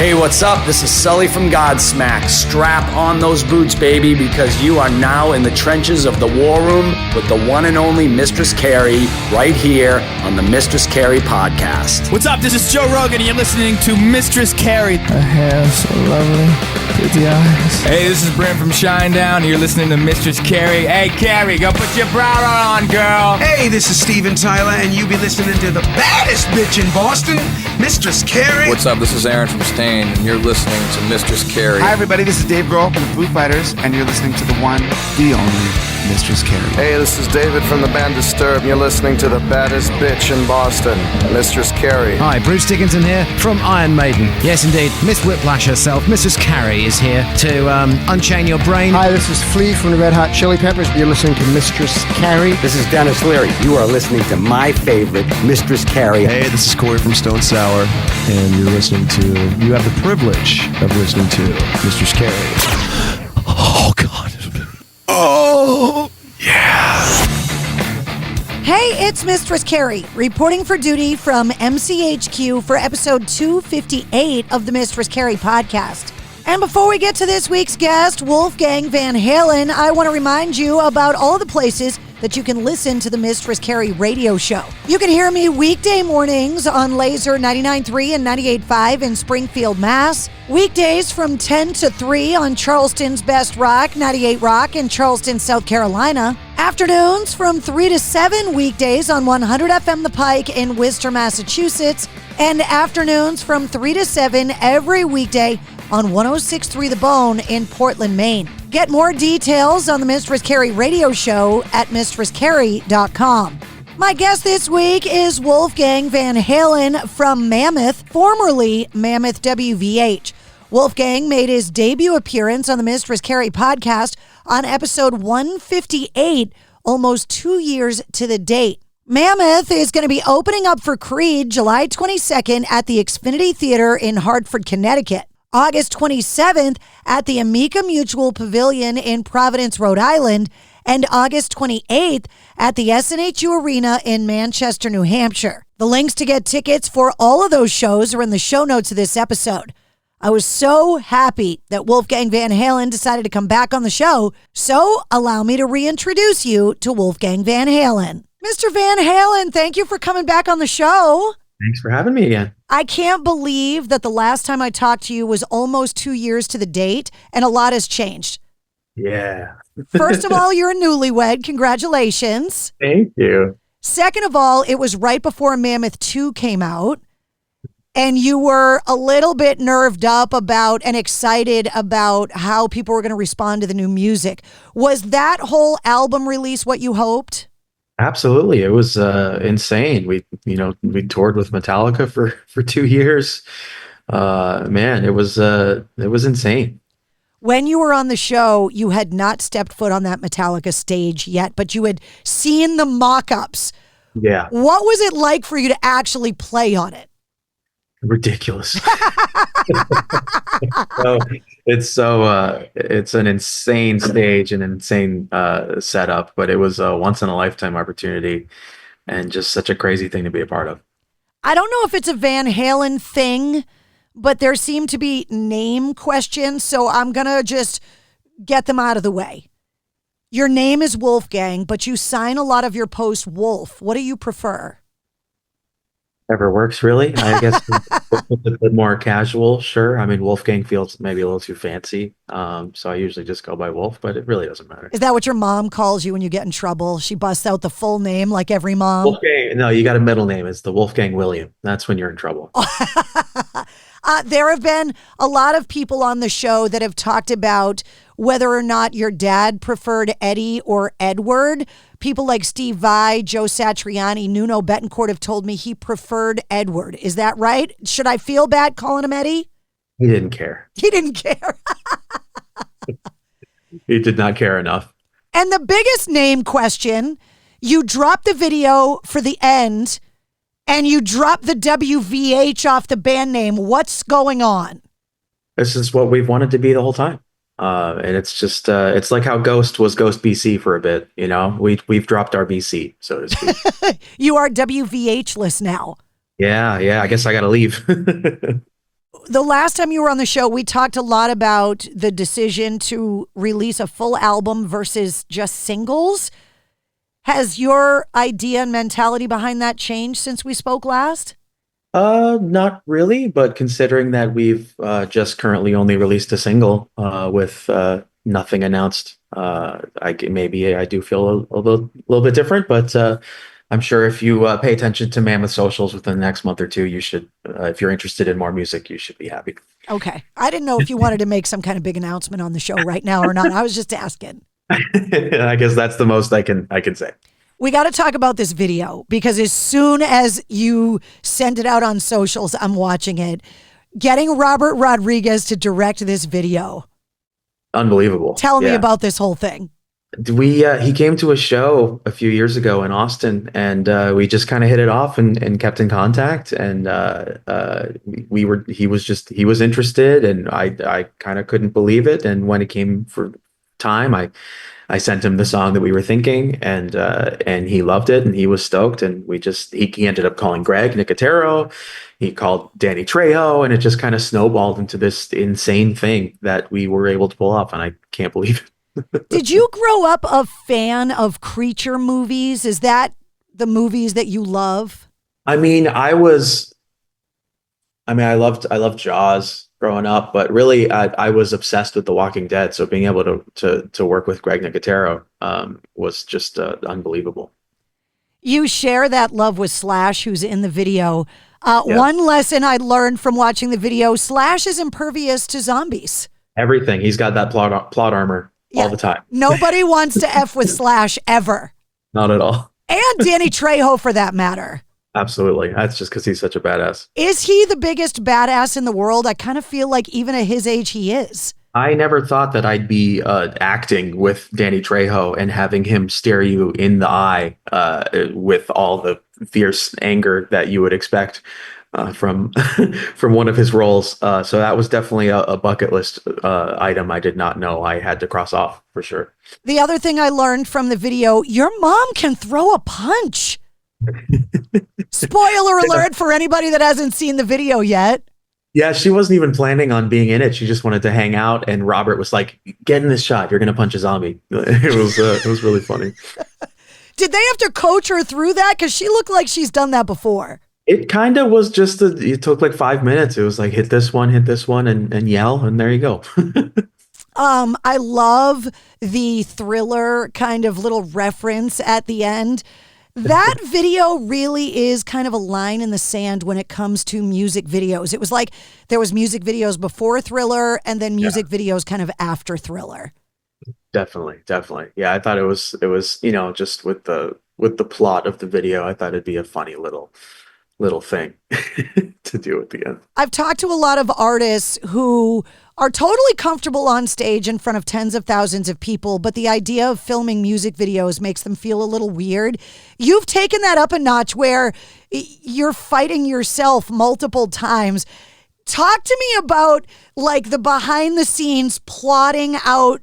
Hey, what's up? This is Sully from Godsmack. Strap on those boots, baby, because you are now in the trenches of the war room with the one and only Mistress Carrie right here on the Mistress Carrie podcast. What's up? This is Joe Rogan, and you're listening to Mistress Carrie. Her hair so lovely, pretty eyes. Hey, this is Brent from Shinedown, and you're listening to Mistress Carrie. Hey, Carrie, go put your bra on, girl. Hey, this is Steven Tyler, and you be listening to the baddest bitch in Boston, Mistress Carrie. What's up? This is Aaron from Stain, and you're listening to Mistress Carrie. Hi, everybody. This is Dave Grohl from the Foo Fighters, and you're listening to the one, the only Mistress Carrie. Hey, this is David from the band Disturbed, and you're listening to the baddest bitch in Boston, Mistress Carrie. Hi, Bruce Dickinson here from Iron Maiden. Yes, indeed, Miss Whiplash herself, Mistress Carrie, is here to unchain your brain. Hi, this is Flea from the Red Hot Chili Peppers. You're listening to Mistress Carrie. This is Dennis Leary. You are listening to my favorite, Mistress Carrie. Hey, this is Corey from Stone Sour, and you have the privilege of listening to Mistress Carrie. Oh, God. Oh, yeah. Hey, it's Mistress Carrie, reporting for duty from MCHQ for episode 258 of the Mistress Carrie podcast. And before we get to this week's guest, Wolfgang Van Halen, I want to remind you about all the places that you can listen to the Mistress Carrie radio show. You can hear me weekday mornings on Laser 99.3 and 98.5 in Springfield, Mass. Weekdays from 10 to 3 on Charleston's Best Rock, 98 Rock in Charleston, South Carolina. Afternoons from 3 to 7 weekdays on 100 FM The Pike in Worcester, Massachusetts. And afternoons from 3 to 7 every weekday on 106.3 The Bone in Portland, Maine. Get more details on the Mistress Carrie radio show at mistresscarrie.com. My guest this week is Wolfgang Van Halen from Mammoth, formerly Mammoth WVH. Wolfgang made his debut appearance on the Mistress Carrie podcast on episode 158, almost 2 years to the date. Mammoth is going to be opening up for Creed July 22nd at the Xfinity Theater in Hartford, Connecticut. August 27th at the Amica Mutual Pavilion in Providence, Rhode Island, and August 28th at the SNHU Arena in Manchester, New Hampshire. The links to get tickets for all of those shows are in the show notes of this episode. I was so happy that Wolfgang Van Halen decided to come back on the show, so allow me to reintroduce you to Wolfgang Van Halen. Mr. Van Halen, thank you for coming back on the show. Thanks for having me again. I can't believe that the last time I talked to you was almost 2 years to the date, and a lot has changed. Yeah. First of all, you're a newlywed. Congratulations. Thank you. Second of all, it was right before Mammoth 2 came out, and you were a little bit nerved up about and excited about how people were going to respond to the new music. Was that whole album release what you hoped? Absolutely. It was insane. We toured with Metallica for 2 years. Man, it was insane. When you were on the show, you had not stepped foot on that Metallica stage yet, but you had seen the mock-ups. Yeah. What was it like for you to actually play on it? Ridiculous. It's an insane stage and an insane setup, but it was a once in a lifetime opportunity and just such a crazy thing to be a part of. I don't know if it's a Van Halen thing, but there seem to be name questions, so I'm going to just get them out of the way. Your name is Wolfgang, but you sign a lot of your posts Wolf. What do you prefer? Ever works, really. I guess it's a bit more casual, sure. I mean, Wolfgang feels maybe a little too fancy, so I usually just go by Wolf, but it really doesn't matter. Is that what your mom calls you when you get in trouble? She busts out the full name like every mom? Wolfgang, no, you got a middle name. It's the Wolfgang William. That's when you're in trouble. There have been a lot of people on the show that have talked about whether or not your dad preferred Eddie or Edward. People like Steve Vai, Joe Satriani, Nuno Betancourt have told me he preferred Edward. Is that right? Should I feel bad calling him Eddie? He didn't care. He didn't care. He did not care enough. And the biggest name question, you dropped the video for the end and you dropped the WVH off the band name. What's going on? This is what we've wanted to be the whole time. And it's just, it's like how Ghost was Ghost BC for a bit, you know? We've dropped our BC, so to speak. You are WVH-less now. Yeah, I guess I got to leave. The last time you were on the show, we talked a lot about the decision to release a full album versus just singles. Has your idea and mentality behind that changed since we spoke last? Not really, but considering that we've just currently only released a single with nothing announced, maybe I do feel a little bit different, but I'm sure if you pay attention to Mammoth socials within the next month or two, you should, if you're interested in more music, you should be happy. Okay. I didn't know if you wanted to make some kind of big announcement on the show right now or not. I was just asking. I guess that's the most I can say. We got to talk about this video because as soon as you send it out on socials, I'm watching it. Getting Robert Rodriguez to direct this video. Unbelievable. Tell me about this whole thing. He came to a show a few years ago in Austin, and we just kind of hit it off and kept in contact. And he was interested, and I kind of couldn't believe it. And when it came for time, I sent him the song that we were thinking, and he loved it, and he was stoked. And he ended up calling Greg Nicotero. He called Danny Trejo, and it just kind of snowballed into this insane thing that we were able to pull off. And I can't believe it. Did you grow up a fan of creature movies? Is that the movies that you love? I loved Jaws growing up, but really I was obsessed with The Walking Dead. So being able to work with Greg Nicotero was just unbelievable. You share that love with Slash, who's in the video. One lesson I learned from watching the video, Slash is impervious to zombies. Everything. He's got that plot armor all the time. Nobody wants to F with Slash ever. Not at all. And Danny Trejo for that matter. Absolutely. That's just because he's such a badass. Is he the biggest badass in the world? I kind of feel like even at his age, he is. I never thought that I'd be acting with Danny Trejo and having him stare you in the eye with all the fierce anger that you would expect from one of his roles. So that was definitely a bucket list item I did not know I had to cross off for sure. The other thing I learned from the video, your mom can throw a punch. Spoiler alert for anybody that hasn't seen the video yet. Yeah, she wasn't even planning on being in it. She just wanted to hang out, and Robert was like, "Get in this shot. You're gonna punch a zombie." It was really funny. Did they have to coach her through that? Because she looked like she's done that before. It kind of was just it took like 5 minutes. It was like hit this one, and yell, and there you go. I love the Thriller kind of little reference at the end. That video really is kind of a line in the sand when it comes to music videos. It was like there was music videos before Thriller and then music videos kind of after Thriller. Definitely. Yeah, I thought it was, just with the plot of the video, I thought it'd be a funny little thing to do at the end. I've talked to a lot of artists who are totally comfortable on stage in front of tens of thousands of people, but the idea of filming music videos makes them feel a little weird. You've taken that up a notch where you're fighting yourself multiple times. Talk to me about like the behind the scenes plotting out,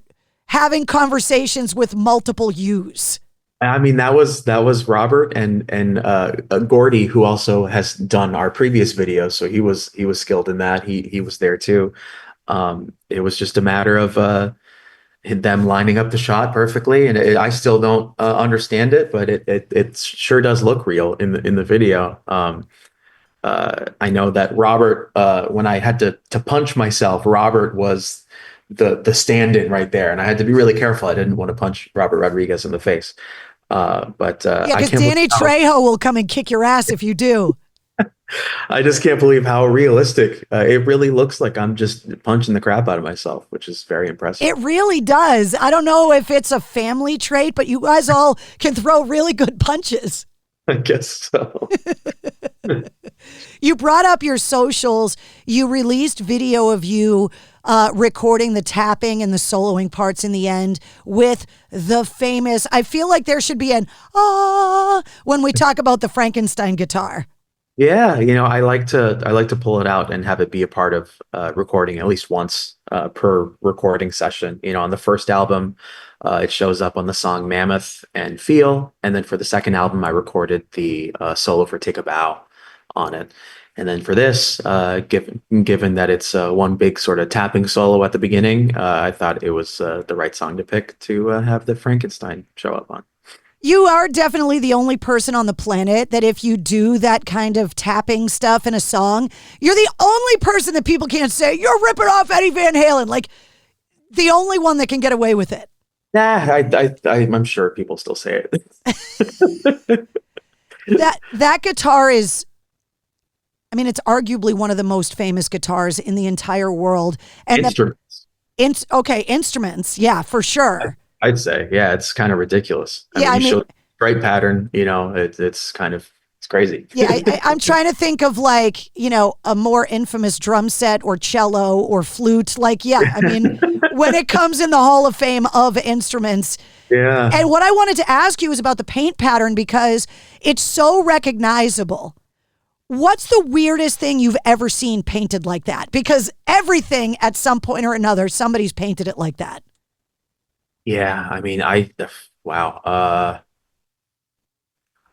having conversations with multiple yous. I mean, that was Robert and Gordy, who also has done our previous videos. So he was skilled in that. He was there too. It was just a matter of them lining up the shot perfectly, and I still don't understand it, but it sure does look real in the video. I know that Robert, when I had to punch myself, Robert was the stand-in right there, and I had to be really careful. I didn't want to punch Robert Rodriguez in the face. Because Danny Trejo will come and kick your ass if you do. I just can't believe how realistic it really looks like. I'm just punching the crap out of myself, which is very impressive. It really does. I don't know if it's a family trait, but you guys all can throw really good punches. I guess so. You brought up your socials. You released video of you recording the tapping and the soloing parts in the end with the famous, I feel like there should be an when we talk about the Frankenstein guitar. Yeah, I like to pull it out and have it be a part of recording at least once per recording session. On the first album, it shows up on the song Mammoth and Feel. And then for the second album, I recorded the solo for Take a Bow on it. And then for this, given that it's one big sort of tapping solo at the beginning, I thought it was the right song to pick to have the Frankenstein show up on. You are definitely the only person on the planet that if you do that kind of tapping stuff in a song, you're the only person that people can't say, you're ripping off Eddie Van Halen. Like, the only one that can get away with it. Nah, I'm sure people still say it. that guitar is, I mean, it's arguably one of the most famous guitars in the entire world. And Instruments. Instruments. Yeah, for sure. I'd say, yeah, it's kind of ridiculous. I mean, show the stripe pattern, it's crazy. Yeah, I'm trying to think of like, a more infamous drum set or cello or flute. Like, yeah, I mean, when it comes in the Hall of Fame of instruments. Yeah. And what I wanted to ask you is about the paint pattern because it's so recognizable. What's the weirdest thing you've ever seen painted like that? Because everything at some point or another, somebody's painted it like that. Yeah, I mean, wow.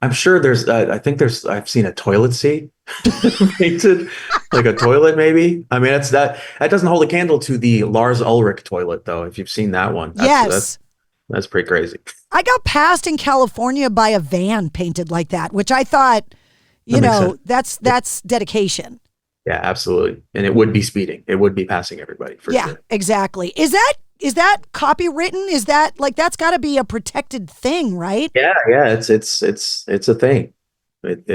I'm sure I've seen a toilet seat painted like a toilet, maybe. I mean, that doesn't hold a candle to the Lars Ulrich toilet, though, if you've seen that one. Yes. That's pretty crazy. I got passed in California by a van painted like that, which I thought, that's dedication. Yeah, absolutely. And it would be speeding. It would be passing everybody for sure. Yeah, exactly. Is that copywritten? Is that that's got to be a protected thing, right? Yeah, it's a thing. It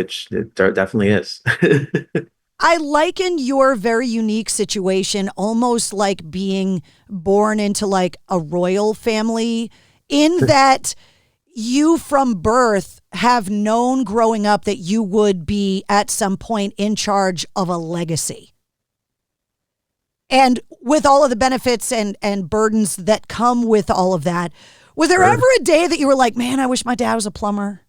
definitely is. I liken your very unique situation almost like being born into like a royal family in that you from birth have known growing up that you would be at some point in charge of a legacy. And with all of the benefits and burdens that come with all of that, was there ever a day that you were like, man, I wish my dad was a plumber?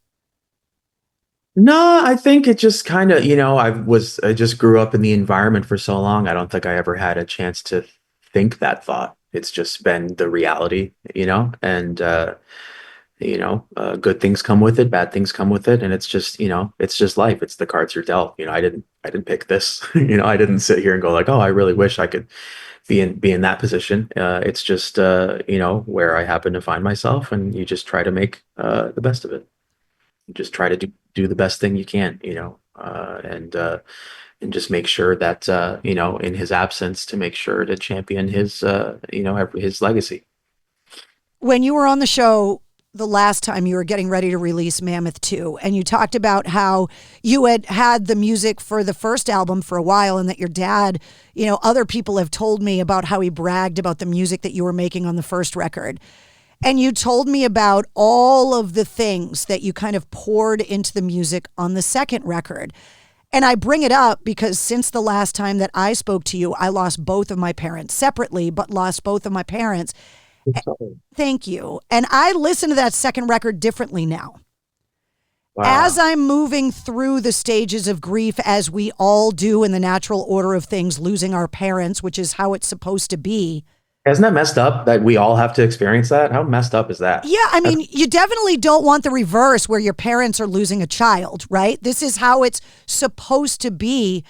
No, I think it just kind of, I just grew up in the environment for so long. I don't think I ever had a chance to think that thought. It's just been the reality, and, good things come with it, bad things come with it. And it's just life. It's the cards you're dealt. I didn't pick this, I didn't sit here and go like, oh, I really wish I could be in that position. It's just, where I happen to find myself, and you just try to make the best of it. You just try to do the best thing you can, and just make sure that, in his absence, to make sure to champion his, his legacy. When you were on the show the last time, you were getting ready to release Mammoth 2, and you talked about how you had the music for the first album for a while, and that your dad, other people have told me about how he bragged about the music that you were making on the first record. And you told me about all of the things that you kind of poured into the music on the second record. And I bring it up because since the last time that I spoke to you, I lost both of my parents separately, but lost both of my parents. Thank you. And I listen to that second record differently now. Wow. As I'm moving through the stages of grief, as we all do in the natural order of things, losing our parents, which is how it's supposed to be. Isn't that messed up that we all have to experience that? How messed up is that? Yeah, I mean, you definitely don't want the reverse where your parents are losing a child, right? This is how it's supposed to be.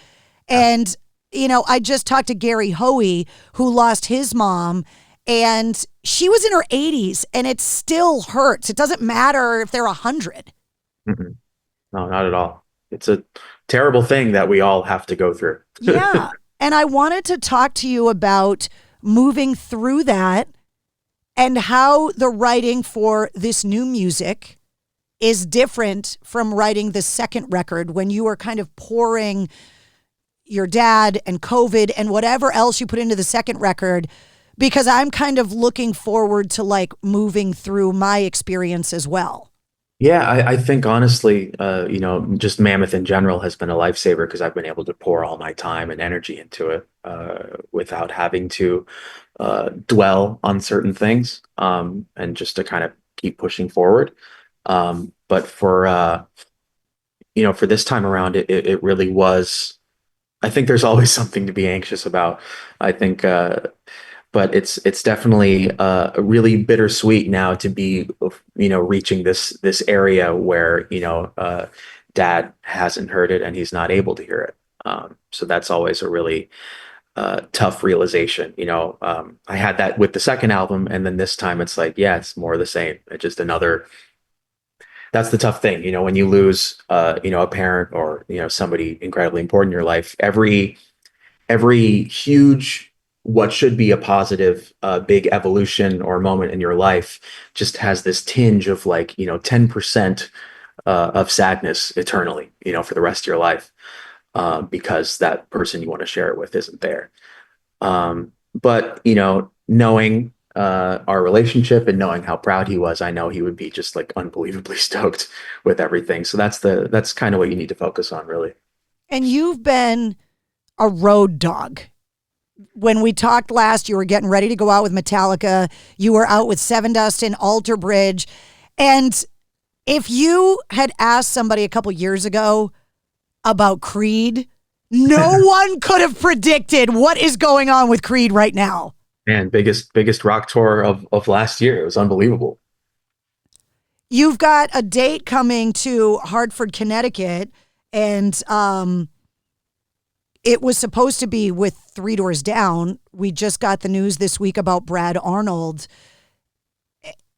And, I just talked to Gary Hoey, who lost his mom, and she was in her 80s, and it still hurts. It doesn't matter if they're 100. Mm-hmm. No, not at all. It's a terrible thing that we all have to go through. Yeah, and I wanted to talk to you about moving through that and how the writing for this new music is different from writing the second record when you were kind of pouring your dad and COVID and whatever else you put into the second record, because I'm kind of looking forward to like moving through my experience as well. Yeah, I think honestly, just Mammoth in general has been a lifesaver because I've been able to pour all my time and energy into it without having to dwell on certain things and just to kind of keep pushing forward. But for this time around, it really was. I think there's always something to be anxious about. I think. But it's definitely really bittersweet now to be, reaching this area where, Dad hasn't heard it and he's not able to hear it. So that's always a really tough realization. I had that with the second album, and then this time it's like, yeah, it's more of the same. It's just another. That's the tough thing, when you lose, a parent or somebody incredibly important in your life. Every huge, what should be a positive, big evolution or moment in your life just has this tinge of 10% of sadness eternally, for the rest of your life, because that person you want to share it with isn't there. But knowing our relationship and knowing how proud he was, I know he would be just unbelievably stoked with everything. So that's kind of what you need to focus on, really. And you've been a road dog. When we talked last, you were getting ready to go out with Metallica. You were out with Seven Dust in Alter Bridge. And if you had asked somebody a couple years ago about Creed, no one could have predicted what is going on with Creed right now. Man, biggest rock tour of last year. It was unbelievable. You've got a date coming to Hartford, Connecticut, and it was supposed to be with Three Doors Down. We just got the news this week about Brad Arnold.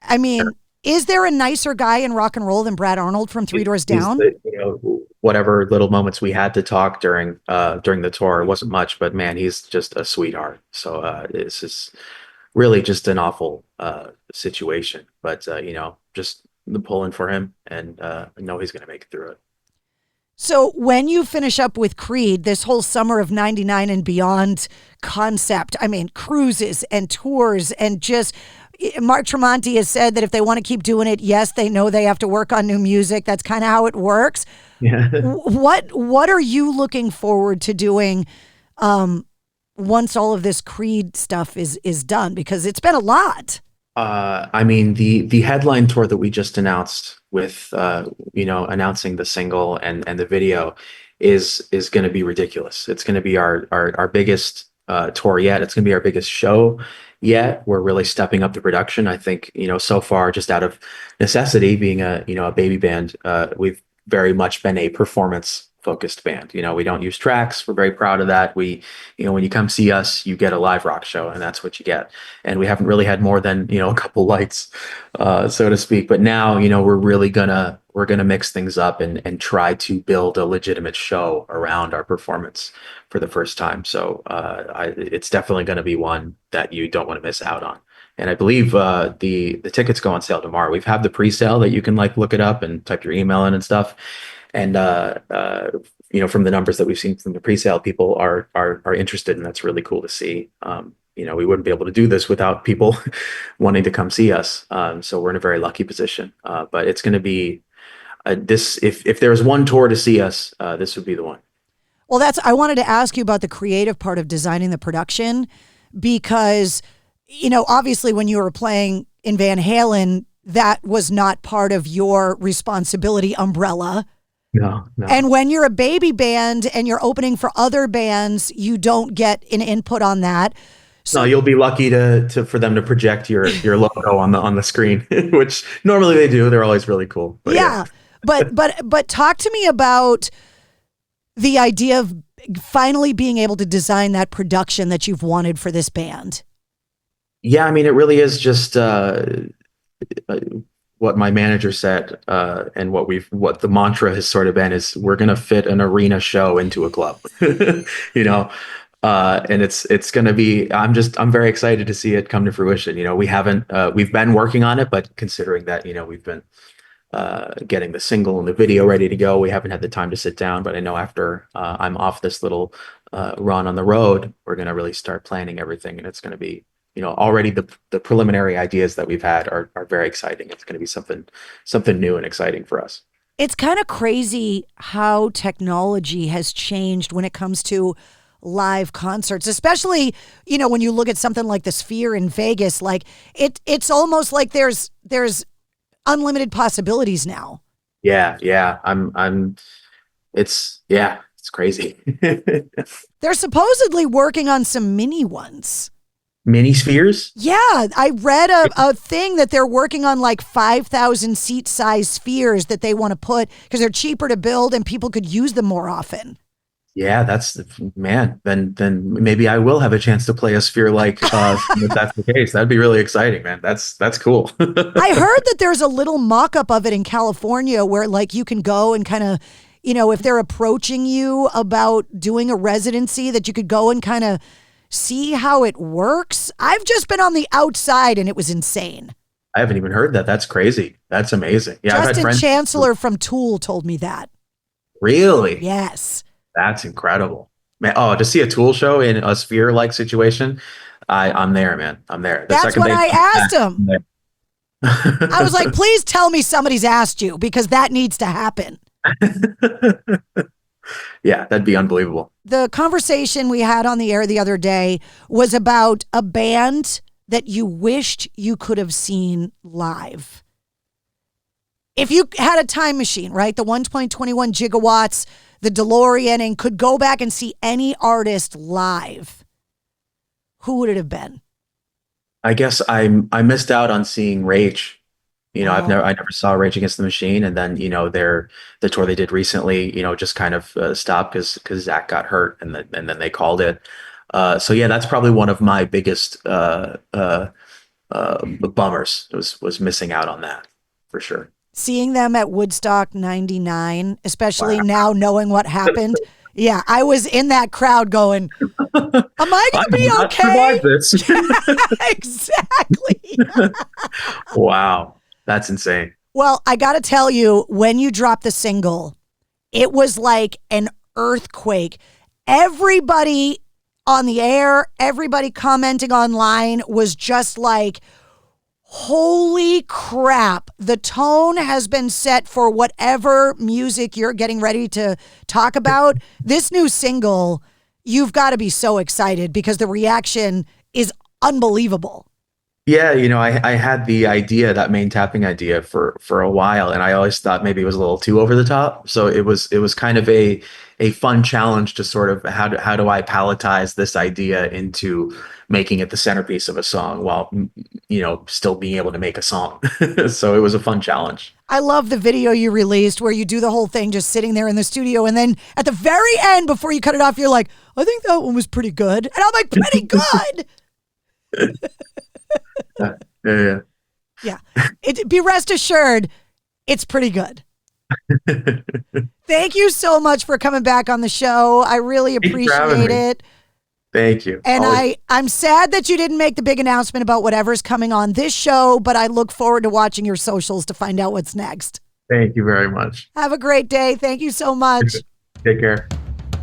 I mean, is there a nicer guy in rock and roll than Brad Arnold from Three Doors Down? Whatever little moments we had to talk during the tour, it wasn't much, but man, he's just a sweetheart. So this is really just an awful situation, but just the pulling for him, and I know he's going to make it through it. So when you finish up with Creed, this whole summer of 99 and beyond concept, I mean, cruises and tours, and just Mark Tremonti has said that if they want to keep doing it, yes, they know they have to work on new music. That's kind of how it works. Yeah. What are you looking forward to doing once all of this Creed stuff is done? Because it's been a lot. I mean, the headline tour that we just announced with announcing the single and the video is going to be ridiculous. It's going to be our biggest tour yet. It's going to be our biggest show yet. We're really stepping up the production. I think so far, just out of necessity, being a baby band, we've very much been a performance focused band. We don't use tracks. We're very proud of that. We, when you come see us, you get a live rock show, and that's what you get. And we haven't really had more than, a couple lights, so to speak. But now, we're really gonna mix things up and try to build a legitimate show around our performance for the first time. So it's definitely going to be one that you don't want to miss out on. And I believe the tickets go on sale tomorrow. We've had the pre-sale that you can look it up and type your email in and stuff. And from the numbers that we've seen from the pre-sale, people are interested, and that's really cool to see. We wouldn't be able to do this without people wanting to come see us. So we're in a very lucky position. But it's going to be this. If there's one tour to see us, this would be the one. Well, I wanted to ask you about the creative part of designing the production, because obviously when you were playing in Van Halen, that was not part of your responsibility umbrella. No. And when you're a baby band and you're opening for other bands, you don't get an input on that. So no, you'll be lucky for them to project your logo on the screen, which normally they do. They're always really cool. But yeah. But talk to me about the idea of finally being able to design that production that you've wanted for this band. Yeah, I mean, it really is just what my manager said, and what the mantra has sort of been is we're going to fit an arena show into a club, and it's going to be, I'm very excited to see it come to fruition. We've been working on it, but considering that, we've been getting the single and the video ready to go, we haven't had the time to sit down, but I know after I'm off this little run on the road, we're going to really start planning everything, and it's going to be, already the preliminary ideas that we've had are very exciting. It's going to be something new and exciting for us. It's kind of crazy how technology has changed when it comes to live concerts, especially, when you look at something like the Sphere in Vegas, it's almost like there's unlimited possibilities now. Yeah. It's crazy. They're supposedly working on some mini ones. Mini spheres? Yeah, I read a thing that they're working on 5,000 seat size spheres that they want to put because they're cheaper to build and people could use them more often. Yeah, Then maybe I will have a chance to play a sphere like if that's the case. That'd be really exciting, man. That's cool. I heard that there's a little mock-up of it in California where like you can go and kind of, if they're approaching you about doing a residency, that you could go and kind of see how it works. I've just been on the outside and it was insane. I haven't even heard that. That's crazy. That's amazing. Yeah, I've had Justin friends. Chancellor from Tool told me that. Really? Yes. That's incredible. Man, to see a Tool show in a sphere-like situation, I'm there, man. I'm there. That's what I asked him. I was like, please tell me somebody's asked you because that needs to happen. Yeah, that'd be unbelievable. The conversation we had on the air the other day was about a band that you wished you could have seen live. If you had a time machine, right, the 1.21 gigawatts, the DeLorean, and could go back and see any artist live, who would it have been? I guess I missed out on seeing Rage. I never saw Rage Against the Machine, and then the tour they did recently, just kind of stopped because Zach got hurt, and then they called it. So yeah, that's probably one of my biggest bummers. Was missing out on that for sure. Seeing them at Woodstock 99, especially now knowing what happened. Yeah, I was in that crowd going, am I going to be okay? This. Exactly. Wow. That's insane. Well, I got to tell you, when you dropped the single, it was like an earthquake. Everybody on the air, everybody commenting online was just like, holy crap, the tone has been set for whatever music you're getting ready to talk about. This new single, you've got to be so excited because the reaction is unbelievable. Yeah, I had the idea, that main tapping idea for a while, and I always thought maybe it was a little too over the top. So it was kind of a fun challenge to sort of how do I palletize this idea into making it the centerpiece of a song while still being able to make a song. So it was a fun challenge. I love the video you released where you do the whole thing just sitting there in the studio, and then at the very end before you cut it off, you're like, I think that one was pretty good. And I'm like, pretty good. Yeah. Be rest assured, it's pretty good. Thank you so much for coming back on the show. I really appreciate it. Thank you. And I'm sad that you didn't make the big announcement about whatever's coming on this show, but I look forward to watching your socials to find out what's next. Thank you very much. Have a great day. Thank you so much. Take care.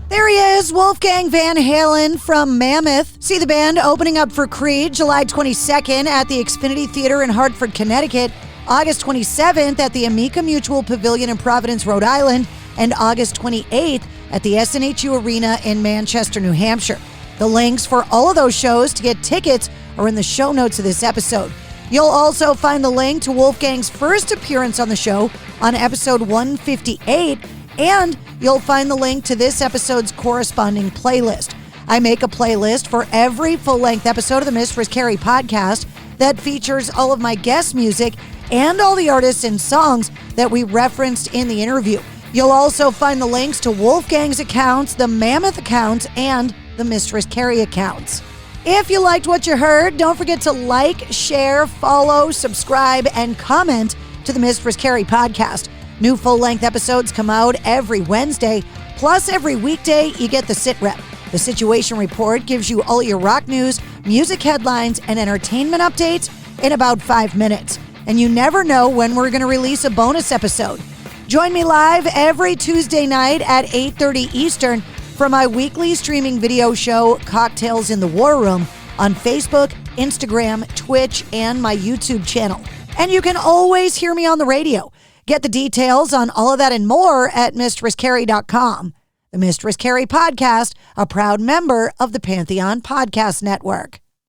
There he is, Wolfgang Van Halen from Mammoth. See the band opening up for Creed July 22nd at the Xfinity Theater in Hartford, Connecticut, August 27th at the Amica Mutual Pavilion in Providence, Rhode Island, and August 28th at the SNHU Arena in Manchester, New Hampshire. The links for all of those shows to get tickets are in the show notes of this episode. You'll also find the link to Wolfgang's first appearance on the show on episode 158, and you'll find the link to this episode's corresponding playlist. I make a playlist for every full-length episode of the Mistress Carrie podcast that features all of my guest music and all the artists and songs that we referenced in the interview. You'll also find the links to Wolfgang's accounts, the Mammoth accounts, and the Mistress Carrie accounts. If you liked what you heard, don't forget to like, share, follow, subscribe, and comment to the Mistress Carrie podcast. New full-length episodes come out every Wednesday, plus every weekday you get the Sit Rep. The Situation Report gives you all your rock news, music headlines, and entertainment updates in about 5 minutes. And you never know when we're going to release a bonus episode. Join me live every Tuesday night at 8:30 Eastern for my weekly streaming video show, Cocktails in the War Room, on Facebook, Instagram, Twitch, and my YouTube channel. And you can always hear me on the radio. Get the details on all of that and more at mistresscarrie.com. The Mistress Carrie Podcast, a proud member of the Pantheon Podcast Network.